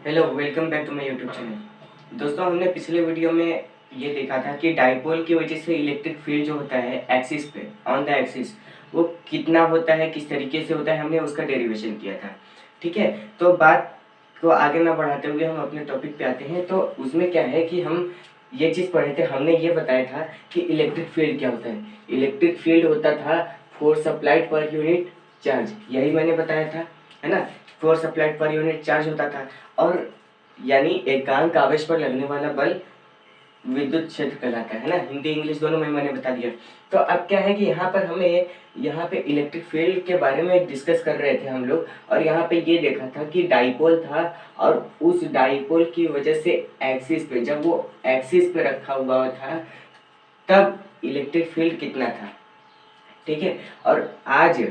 Hello, welcome back to my YouTube channel. दोस्तों, हमने पिछले वीडियो में ये देखा था कि डाइपोल की वजह से इलेक्ट्रिक फील्ड जो होता है एक्सिस पे, ऑन द एक्सिस, वो कितना होता है, किस तरीके से होता है, हमने उसका डेरिवेशन किया था। ठीक है, तो बात को आगे ना बढ़ाते हुए हम अपने टॉपिक पे आते हैं। तो उसमें क्या है कि हम ये चीज़ पढ़े थे, हमने ये बताया था कि इलेक्ट्रिक फील्ड क्या होता है। इलेक्ट्रिक फील्ड होता था force applied per unit charge, यही मैंने बताया था, है ना। Force applied per unit charge होता था, और यानी एकांक आवेश पर लगने वाला बल विद्युत क्षेत्र कहलाता है ना। हिंदी इंग्लिश दोनों में मैंने बता दिया। तो अब क्या है कि यहाँ पर हमें यहाँ पे इलेक्ट्रिक फील्ड के बारे में डिस्कस कर रहे थे हम लोग, और यहाँ पे ये देखा था कि डाइपोल था, और उस डाइपोल की वजह से एक्सिस पे, जब वो एक्सिस पे रखा हुआ था, तब इलेक्ट्रिक फील्ड कितना था। ठीक है, और आज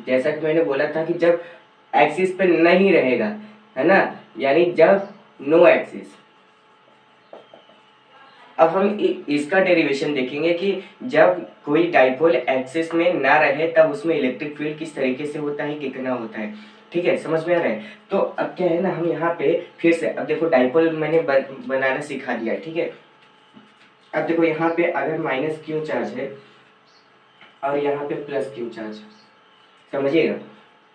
जैसा कि मैंने बोला था कि जब एक्सिस पे नहीं रहेगा, है ना, यानी जब नो एक्सिस, अब हम इसका डेरिवेशन देखेंगे कि जब कोई डाइपोल एक्सिस में ना रहे तब उसमें इलेक्ट्रिक फील्ड किस तरीके से होता है, कितना होता है। ठीक है, समझ में आ रहा है। तो अब क्या है ना, हम यहाँ पे फिर से, अब देखो डाइपोल मैंने बनाना सिखा दिया है। ठीक है, अब देखो यहाँ पे अगर माइनस क्यू चार्ज है और यहाँ पे प्लस क्यू चार्ज, समझिएगा।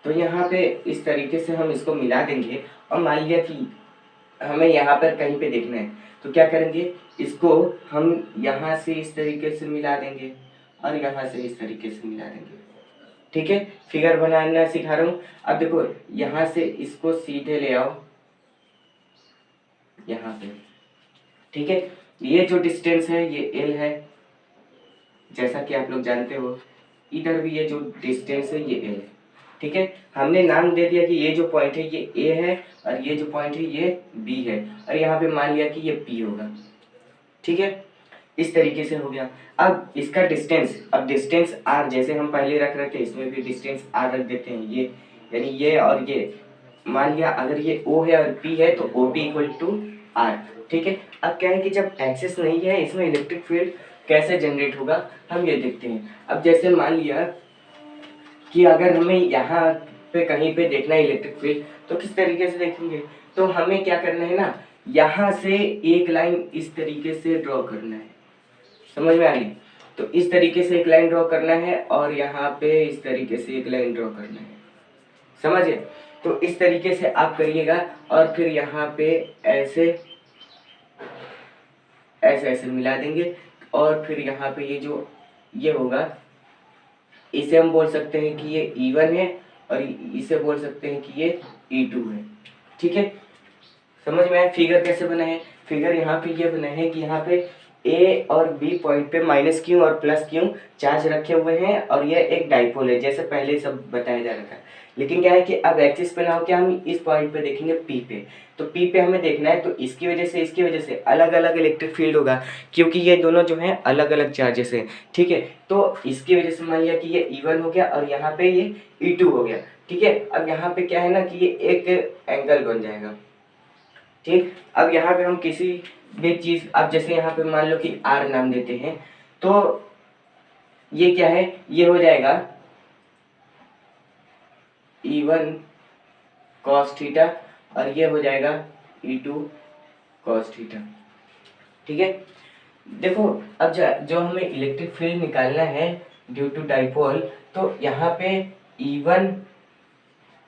तो यहाँ पे इस तरीके से हम इसको मिला देंगे, और मान लिया कि हमें यहाँ पर कहीं पे देखना है, तो क्या करेंगे, इसको हम यहाँ से इस तरीके से मिला देंगे और यहाँ से इस तरीके से मिला देंगे। ठीक है, फिगर बनाना सिखा रहा हूँ। अब देखो यहाँ से इसको सीधे ले आओ यहाँ पे। ठीक है, ये जो डिस्टेंस है ये एल है, जैसा कि आप लोग जानते हो। इधर भी ये जो डिस्टेंस है ये एल है। ठीक है, हमने नाम दे दिया कि ये जो पॉइंट है ये ए है, और ये जो पॉइंट है ये बी है, और यहाँ पे मान लिया कि ये पी होगा। ठीक है, इस तरीके से हो गया। अब इसका डिस्टेंस, अब डिस्टेंस आर जैसे हम पहले रख रहे थे, इसमें भी डिस्टेंस आर रख देते हैं। ये यानी ये और ये, मान लिया अगर ये ओ है और पी है, तो O P equal to R. ठीक है, अब क्या है कि जब एक्सिस नहीं है, इसमें इलेक्ट्रिक फील्ड कैसे जनरेट होगा हम ये देखते हैं। अब जैसे मान लिया कि अगर हमें यहाँ पे कहीं पे देखना है इलेक्ट्रिक फील्ड, तो किस तरीके से देखेंगे। तो हमें क्या करना है ना, यहाँ से एक लाइन इस तरीके से ड्रॉ करना है, समझ में आ रही। तो इस तरीके से एक लाइन ड्रॉ करना है, और यहाँ पे इस तरीके से एक लाइन ड्रॉ करना है, समझे। तो इस तरीके से आप करिएगा, और फिर यहाँ पे ऐसे ऐसे ऐसे मिला देंगे, और फिर यहाँ पे ये जो ये होगा, इसे हम बोल सकते हैं कि ये E1 है, और इसे बोल सकते हैं कि ये E2 है। ठीक है, समझ में आया फिगर कैसे बना है। फिगर यहाँ पे ये बना है कि यहाँ पे ए और बी पॉइंट पे माइनस क्यू और प्लस क्यू चार्ज रखे हुए हैं, और ये एक डाइपोल है, जैसे पहले सब बताया जा रहा था। लेकिन क्या है कि अब एक्सिस पे ना हो के हम इस पॉइंट पे देखेंगे पी पे, तो पी पे हमें देखना है, तो इसकी वजह से अलग अलग इलेक्ट्रिक फील्ड होगा, क्योंकि ये दोनों जो हैं अलग अलग चार्जेस हैं। ठीक है, तो इसकी वजह से मान लिया कि ये E1 हो गया, और यहाँ पे ये E2 हो गया। ठीक है, अब यहाँ पे क्या है ना कि ये एक एंगल बन जाएगा। ठीक, अब यहाँ पे हम किसी भी चीज, अब जैसे यहाँ पे मान लो कि आर नाम देते हैं, तो ये क्या है, ये हो जाएगा E1 cos थीटा, और ये हो जाएगा E2 cos थीटा। ठीक है, देखो अब जो हमें इलेक्ट्रिक फील्ड निकालना है ड्यू टू डाइपोल, तो यहाँ पे E1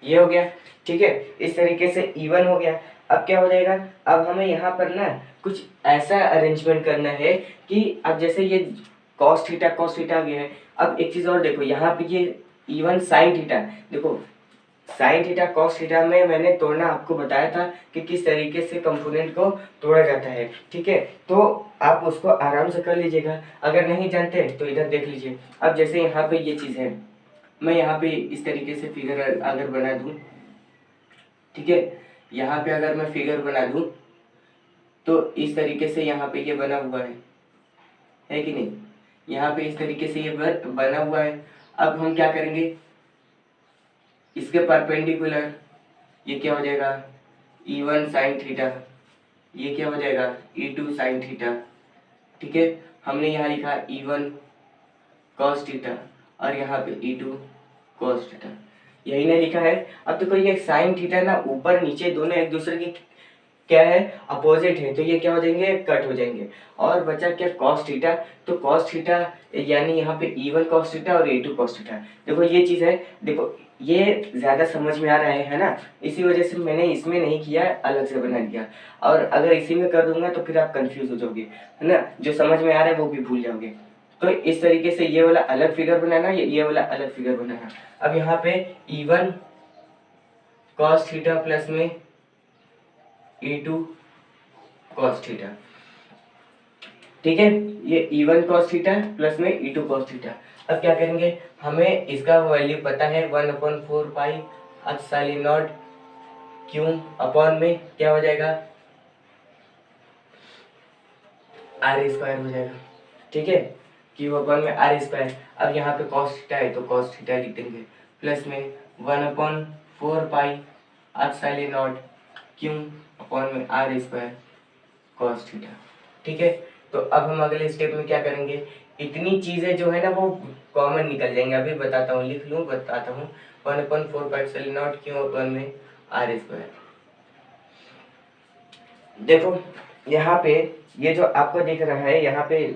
ये हो गया। ठीक है, इस तरीके से E1 हो गया। अब क्या हो जाएगा, अब हमें यहाँ पर ना कुछ ऐसा अरेंजमेंट करना है कि अब जैसे ये cos थीटा आ गया है। अब एक चीज़ और देखो, यहाँ पे ये E1 sin थीटा, देखो sin थीटा cos थीटा में मैंने तोड़ना आपको बताया था कि किस तरीके से कंपोनेंट को तोड़ा जाता है। ठीक है, तो आप उसको आराम से कर लीजिएगा, अगर नहीं जानते तो इधर देख लीजिए। अब जैसे यहाँ पे ये चीज़ है, मैं यहाँ पे इस तरीके से फिगर अगर बना दूं, ठीक है, यहाँ पे अगर मैं फिगर बना दूं, तो इस तरीके से यहाँ पे ये बना हुआ है कि नहीं, यहाँ पे इस तरीके से ये बना हुआ है। अब हम क्या करेंगे, इसके परपेंडिकुलर ये क्या हो जाएगा, E1 sin थीटा, ये क्या हो जाएगा E2 sin थीटा। ठीक है, हमने यहाँ लिखा E1 cos थीटा, और यहाँ पे E2 cos थीटा, यही नहीं लिखा है। अब देखो ये साइन थीटा ना ऊपर नीचे दोनों एक दूसरे की क्या है, अपोजिट है, तो ये क्या हो जाएंगे, कट हो जाएंगे। और बचा क्या, कॉस थीटा। तो कॉस थीटा यानी यहाँ पे E1 कॉस थीटा और E2 कॉस थीटा। देखो ये चीज़ है, देखो ये ज़्यादा समझ में आ रहा है ना, इसी वजह से मैंने इसमें नहीं किया, अलग से बना दिया। और अगर इसी में कर दूंगा तो फिर आप कंफ्यूज हो जाओगे, है ना, जो समझ में आ रहा है वो भी भूल जाओगे। तो इस तरीके से ये वाला अलग फिगर बनाना, ये वाला अलग फिगर बनाना। अब यहाँ पे E1 कॉस थीटा प्लस में E2 कॉस थीटा, ठीक है, ये E1 कॉस थीटा प्लस में E2 कॉस थीटा। अब क्या करेंगे, हमें इसका वैल्यू पता है 1/4 pi epsilon not Q upon में क्या हो जाएगा, आर स्क्वायर हो जाएगा, ठीक है, क्यू अपॉन में आर स्क्वायर। अब यहाँ पे कॉस थीटा है तो कॉस थीटा लिख देंगे, प्लस में 1/4 pi epsilon not Q upon में आर स्क्वायर कॉस थीटा, ठीक है। तो अब हम अगले स्टेप में क्या करेंगे, इतनी चीजें जो है ना वो कॉमन निकल जाएंगे, अभी बताता हूँ, लिख लूँ बताता हूँ। 1/4 pi epsilon not Q upon में आर स्क्वायर। देखो यहाँ पे ये जो आपको दिख रहा है, यहाँ पे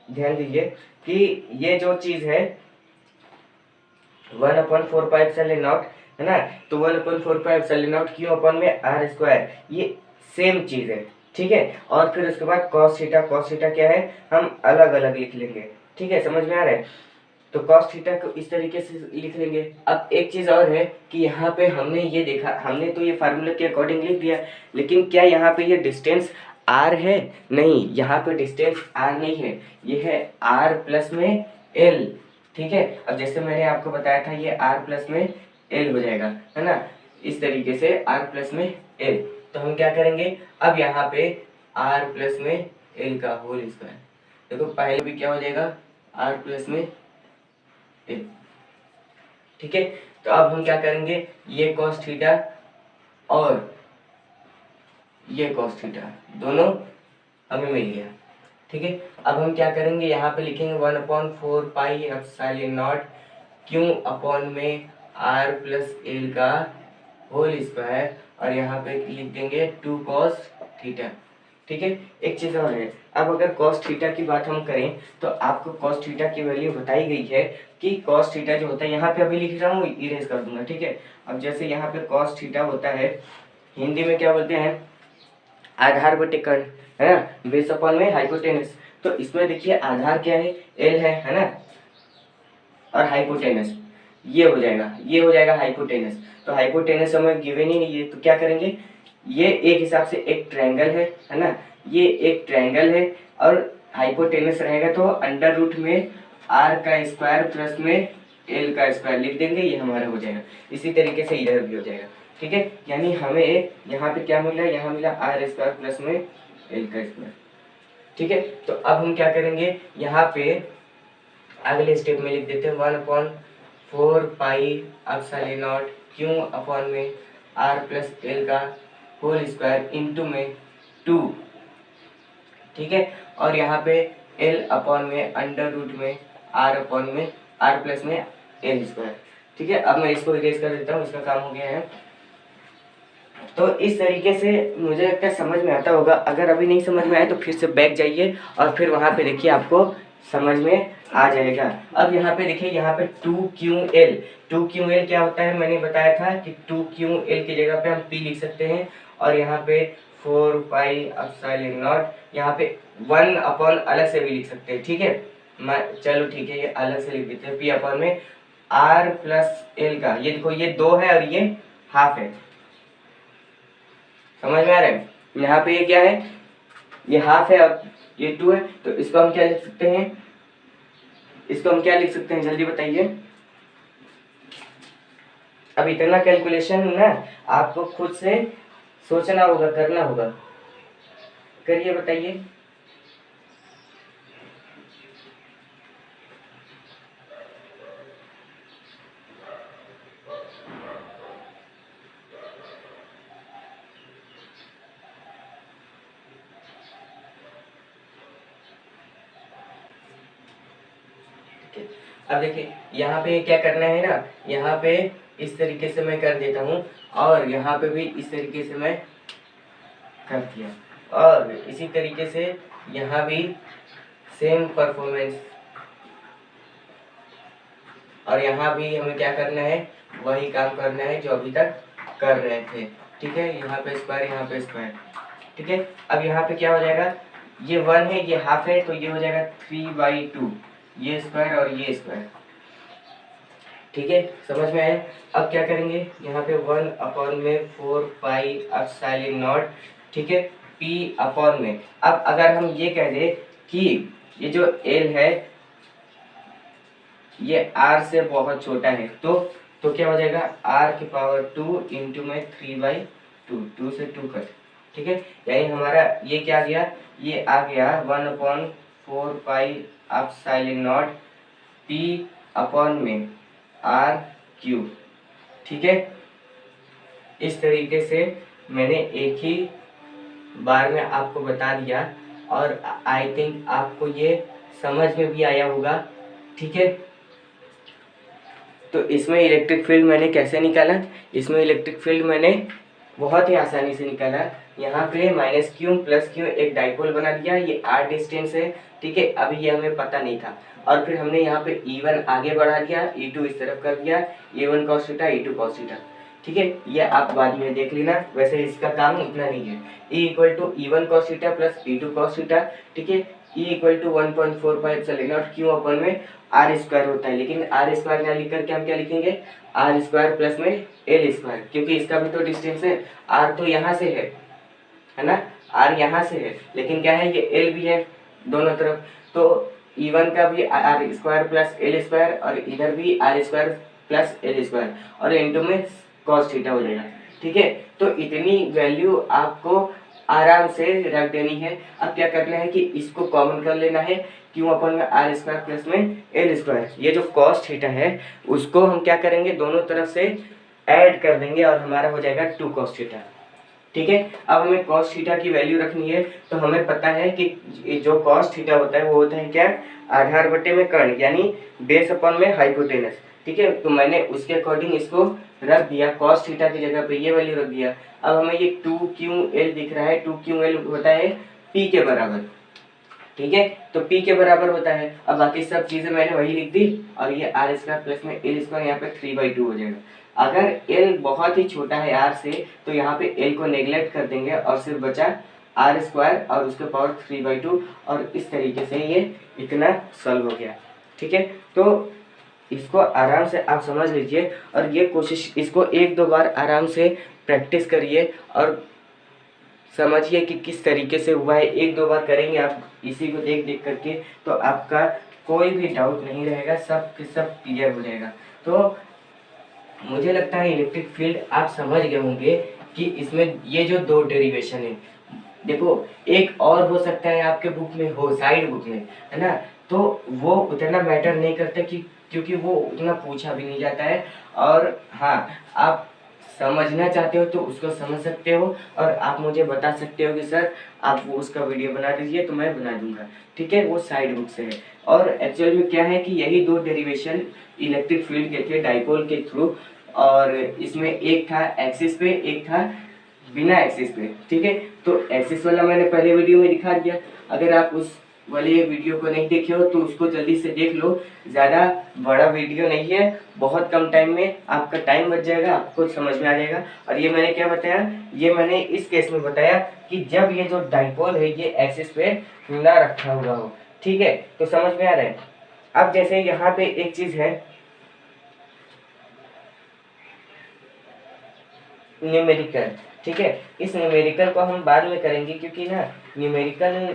ध्यान दीजिए कि ये जो चीज है 1/4 पाई एप्सिलॉन नॉट है ना, तो 1/4 pi epsilon not Q upon में आर स्क्वायर, ये सेम चीज है, ठीक है। और फिर उसके बाद कॉस थीटा, कॉस थीटा क्या है, हम अलग अलग लिख लेंगे, ठीक है, समझ में आ रहा है। तो कॉस थीटा को इस तरीके से लिख लेंगे। अब एक चीज और है कि यहाँ पे हमने ये देखा, हमने तो ये फार्मूला के अकॉर्डिंग लिख दिया, लेकिन क्या यहाँ पे ये डिस्टेंस आर है, नहीं, यहाँ पे डिस्टेंस आर नहीं है, ये है आर प्लस में एल, ठीक है। अब जैसे मैंने आपको बताया था ये आर प्लस में एल हो जाएगा, है ना, इस तरीके से आर प्लस में एल। तो हम क्या करेंगे, अब यहाँ पे आर प्लस में एल का होल स्क्वायर, देखो पहले भी क्या हो जाएगा, आर प्लस में एल, ठीक है। तो अब हम क्या करेंगे, ये कॉस थीटा और ये कॉस थीटा दोनों हमें मिल गया, ठीक है। अब हम क्या करेंगे, यहाँ पे लिखेंगे 1/4 pi epsilon not Q upon में आर प्लस एल का होल स्क्वायर, और यहाँ पे लिख देंगे 2 कॉस थीटा, ठीक है। एक चीज और है, अब अगर कॉस थीटा की बात हम करें तो आपको कॉस थीटा की वैल्यू बताई गई है कि कॉस थीटा जो होता है, यहाँ पे अभी लिख रहा हूँ, इरेज कर दूंगा, ठीक है। अब जैसे यहाँ पे कॉस थीटा होता है, हिंदी में क्या बोलते हैं, आधार बटे कर्ण, है ना, बेस अपॉन में हाइपोटेनस। तो इसमें देखिए आधार क्या है, एल है ना, और हाइपोटेनस ये हो जाएगा, ये हो जाएगा हाइपोटेनस। तो हाइपोटेनस हमें गिवन ही नहीं है, तो क्या करेंगे, ये एक हिसाब से एक ट्रायंगल है ना, ये एक ट्रायंगल है, और हाइपोटेनस रहेगा तो अंडर रूट में आर का स्क्वायर प्लस में एल का स्क्वायर लिख देंगे, ये हमारा हो जाएगा। इसी तरीके से इधर भी हो जाएगा, ठीक है। यानी हमें यहाँ पे क्या मिला, यहाँ मिला आर स्क्वायर प्लस में एल का स्क्वायर, ठीक है। तो अब हम क्या करेंगे, यहाँ पे अगले स्टेप में लिख देते हैं 1/4 pi epsilon not Q upon में आर प्लस एल का होल स्क्वायर इंटू में 2, ठीक है। और यहाँ पे एल अपॉन में अंडर रूट में आर अपॉन में आर प्लस में एल स्क्वायर, ठीक है। अब मैं इसको इरेज कर देता हूँ, इसका काम हो गया है। तो इस तरीके से मुझे लगता है समझ में आता होगा, अगर अभी नहीं समझ में आए तो फिर से बैक जाइए और फिर वहाँ पे देखिए आपको समझ में आ जाएगा। अब यहाँ पे देखिए, यहाँ पे 2QL, 2QL क्या होता है, मैंने बताया था कि 2QL की जगह पे हम P लिख सकते हैं, और यहाँ पे 4 पाई एप्सिलॉन नॉट, यहाँ पे 1 अपॉन अलग से भी लिख सकते हैं, ठीक है। मैं चलो ठीक है, ये अलग से लिख देते हैं, P अपॉन में R प्लस L का, ये देखो ये 2 है और ये हाफ है, समझ में आ रहा है। यहाँ पे ये क्या है, ये हाफ है और ये 2 है, तो इसको हम क्या लिख सकते हैं, इसको हम क्या लिख सकते हैं, जल्दी बताइए। अब इतना कैलकुलेशन ना आपको खुद से सोचना होगा, करना होगा, करिए बताइए। अब देखिए यहाँ पे क्या करना है ना, यहाँ पे इस तरीके से मैं कर देता हूँ, और यहाँ पे भी इस तरीके से मैं कर दिया। और इसी तरीके से यहाँ भी सेम परफॉर्मेंस, और यहाँ भी हमें क्या करना है, वही काम करना है जो अभी तक कर रहे थे। ठीक है, यहाँ पे स्क्वायर, यहाँ पे स्क्वायर। ठीक है, अब यहाँ पे क्या हो जाएगा, ये 1 है, ये हाफ है, तो ये हो जाएगा 3/2, ये स्क्वायर और ये स्क्वायर। ठीक है, समझ में आया। अब क्या करेंगे, यहाँ पे 1/4 पाई ε0, ठीक है, p अपॉन में। अब अगर हम ये कह दें कि ये जो l है ये r से बहुत छोटा है, तो क्या हो जाएगा, r⁴ इंटू में 3/2, 2 से 2 कट। ठीक है, यानी हमारा ये क्या आ गया, ये आ गया 1/4 पाई ε0 p अपॉन में r³। ठीक है, इस तरीके से मैंने एक ही बार में आपको बता दिया, और आई थिंक आपको ये समझ में भी आया होगा। ठीक है, तो इसमें इलेक्ट्रिक फील्ड मैंने कैसे निकाला, इसमें इलेक्ट्रिक फील्ड मैंने बहुत ही आसानी से निकाला। यहाँ पे -q + q एक डाइपोल बना दिया, ये r डिस्टेंस है। ठीक है, अभी ये हमें पता नहीं था, और फिर हमने यहाँ पे E1 आगे बढ़ा दिया, E2 इस तरफ कर दिया, E1 cos theta, E2 cos theta. ठीक है, ये आप बाद में देख लेना, वैसे इसका काम उतना नहीं है। E = E1 cos theta + E2 cos theta. ठीक है, E = 1/4 पाई ε0 q अपन में r² होता है, लेकिन r² ना लिख करके हम क्या लिखेंगे, r² प्लस में l², क्योंकि इसका भी तो डिस्टेंस है, r तो यहाँ से है ना, r यहाँ से है, लेकिन क्या है, ये l भी है दोनों तरफ, तो E1 का भी r² प्लस l², और इधर भी r² प्लस l², और इंटू में cos थीटा हो जाएगा। ठीक है, तो इतनी वैल्यू आपको आराम से रख देनी है। अब क्या करना है कि इसको कॉमन कर लेना है, क्यों अपन में r² प्लस में l², ये जो cos थीटा है उसको हम क्या करेंगे, दोनों तरफ से ऐड कर देंगे, और हमारा हो जाएगा 2 cos थीटा। ठीक है, अब हमें cos थीटा की वैल्यू रखनी है, तो हमें पता है कि जो cos थीटा होता है वो होता है क्या, आधार बटे में कर्ण, यानी बेस अपन में हाइपोटेनस। ठीक है, तो मैंने उसके अकॉर्डिंग इसको रख दिया, cos थीटा की जगह पे ये वैल्यू रख दिया। अब हमें ये 2ql दिख रहा है, 2ql होता है p के बराबर। ठीक है, तो p के बराबर होता है। अब बाकी सब चीजें मैंने वही लिख दी, और ये r² प्लस में l² यहाँ पे 3/2 हो जाएगा। अगर l बहुत ही छोटा है r से, तो यहाँ पे l को नेग्लेक्ट कर देंगे, और सिर्फ बचा r² और उसके पावर 3/2, और इस तरीके से ये इतना सॉल्व हो गया। ठीक है, तो इसको आराम से आप समझ लीजिए, और ये कोशिश, इसको 1-2 बार आराम से प्रैक्टिस करिए, और समझिए कि किस तरीके से हुआ है। 1-2 बार करेंगे आप इसी को देख देख करके, तो आपका कोई भी डाउट नहीं रहेगा, सब के सब क्लियर हो जाएगा। तो मुझे लगता है इलेक्ट्रिक फील्ड आप समझ गए होंगे कि इसमें ये जो 2 डेरिवेशन है, देखो एक और हो सकता है आपके बुक में हो, साइड बुक में, है ना, तो वो उतना मैटर नहीं करता, कि क्योंकि वो उतना पूछा भी नहीं जाता है। और हाँ, आप समझना चाहते हो तो उसको समझ सकते हो, और आप मुझे बता सकते हो कि सर आप वो उसका वीडियो बना दीजिए, तो मैं बना दूंगा। ठीक है, वो साइड बुक से है। और एक्चुअल में क्या है कि यही 2 डेरिवेशन इलेक्ट्रिक फील्ड के थे डाइपोल के थ्रू, और इसमें एक था एक्सिस पे, एक था बिना एक्सिस पे। ठीक है, तो एक्सिस वाला मैंने पहले वीडियो में दिखा दिया, अगर आप उस वाले वीडियो को नहीं देखे हो तो उसको जल्दी से देख लो। ज़्यादा बड़ा वीडियो नहीं है, बहुत कम टाइम में आपका टाइम बच जाएगा, आपको समझ में आ जाएगा। और ये मैंने क्या बताया, ये मैंने इस केस में बताया कि जब ये जो डाइपोल है ये एक्सिस पे ना रखा हुआ हो। ठीक है, तो समझ में आ रहा है। अब जैसे यहाँ पे एक चीज़ है न्यूमेरिकल। ठीक है, इस न्यूमेरिकल को हम बाद में करेंगे, क्योंकि ना न्यूमेरिकल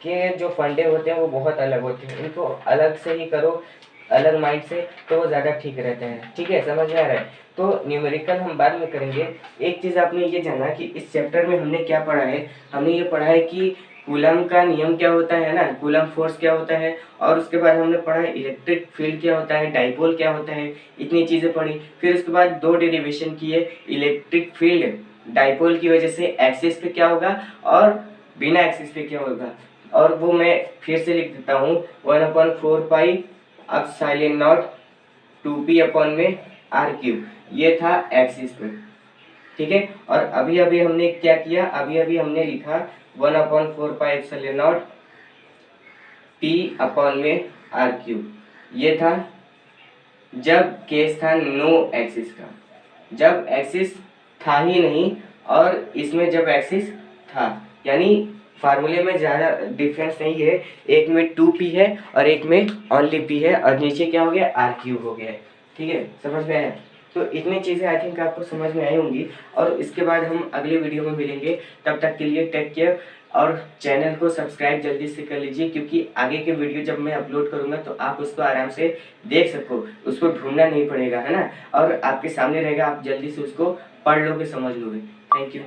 के जो फंडे होते हैं वो बहुत अलग होते हैं, इनको अलग से ही करो, अलग माइंड से, तो वो ज़्यादा ठीक रहते हैं। ठीक है, समझ में आ रहा है। तो न्यूमेरिकल हम बाद में करेंगे। एक चीज़ आपने ये जाना कि इस चैप्टर में हमने क्या पढ़ा है, हमने ये पढ़ा है कि कूलम का नियम क्या होता है ना, कूलम फोर्स क्या होता है, और उसके बाद हमने पढ़ा है इलेक्ट्रिक फील्ड क्या होता है, डाइपोल क्या होता है, इतनी चीज़ें पढ़ी। फिर उसके बाद 2 डेरिवेशन किए, इलेक्ट्रिक फील्ड डाइपोल की वजह से एक्सिस पे क्या होगा और बिना एक्सिस पे क्या होगा, और वो मैं फिर से लिख देता हूँ, 1/4 पाई ε0 2p अपॉन में r³, ये था एक्सिस पे। ठीक है। और अभी अभी हमने क्या किया, अभी अभी हमने लिखा 1/4 pi epsilon not P upon में आर क्यूब। ये था जब केस था नो एक्सिस का, जब एक्सिस था ही नहीं, और इसमें जब एक्सिस था, यानी फार्मूले में ज़्यादा डिफरेंस नहीं है, एक में 2p है और एक में ओनली p है, और नीचे क्या हो गया, आर क्यूब हो गया है। ठीक है, समझ में आया? तो इतनी चीज़ें आई थिंक आपको समझ में आई होंगी, और इसके बाद हम अगले वीडियो में मिलेंगे। तब तक के लिए टेक केयर, और चैनल को सब्सक्राइब जल्दी से कर लीजिए, क्योंकि आगे के वीडियो जब मैं अपलोड करूँगा तो आप उसको आराम से देख सको, उसको ढूंढना नहीं पड़ेगा, है ना, और आपके सामने रहेगा, आप जल्दी से उसको पढ़ लोगे, समझ लोगे। Thank you.